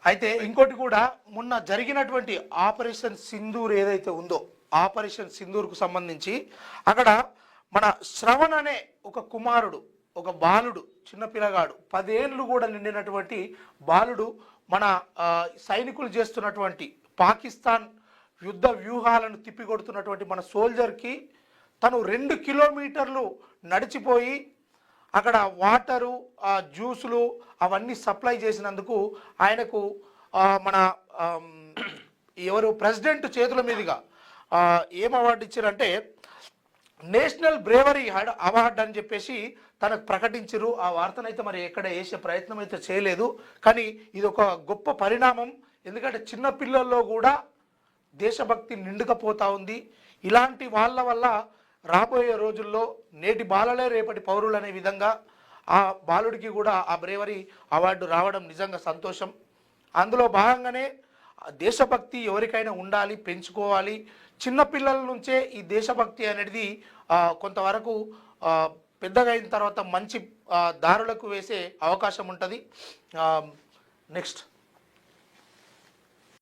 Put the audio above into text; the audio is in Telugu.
అయితే ఇంకోటి కూడా మొన్న జరిగినటువంటి ఆపరేషన్ సింధూర్ ఏదైతే ఉందో, ఆపరేషన్ సింధూర్కు సంబంధించి అక్కడ మన శ్రవణ్ అనే ఒక కుమారుడు, ఒక బాలుడు, చిన్న పిల్లగాడు, 10 ఏళ్ళు కూడా నిండినటువంటి బాలుడు మన సైనికులు చేస్తున్నటువంటి పాకిస్తాన్ యుద్ధ వ్యూహాలను తిప్పికొడుతున్నటువంటి మన సోల్జర్కి తను 2 కిలోమీటర్లు నడిచిపోయి అక్కడ వాటరు, జ్యూసులు అవన్నీ సప్లై చేసినందుకు ఆయనకు మన ఎవరు ప్రెసిడెంట్ చేతుల మీదుగా ఏం అవార్డు ఇచ్చారంటే నేషనల్ బ్రేవరీ అవార్డు అని చెప్పేసి తనకు ప్రకటించరు. ఆ వార్తనైతే మరి ఎక్కడ వేసే ప్రయత్నం అయితే చేయలేదు. కానీ ఇది ఒక గొప్ప పరిణామం. ఎందుకంటే చిన్న పిల్లల్లో కూడా దేశభక్తి నిండుకపోతూ ఉంది. ఇలాంటి వాళ్ళ వల్ల రాబోయే రోజుల్లో నేటి బాలలే రేపటి పౌరులు అనే విధంగా ఆ బాలుడికి కూడా ఆ బ్రేవరీ అవార్డు రావడం నిజంగా సంతోషం. అందులో భాగంగానే దేశభక్తి ఎవరికైనా ఉండాలి, పెంచుకోవాలి. చిన్నపిల్లల నుంచే ఈ దేశభక్తి అనేది కొంతవరకు పెద్దగా అయిన తర్వాత మంచి దారులకు వేసే అవకాశం ఉంటుంది. నెక్స్ట్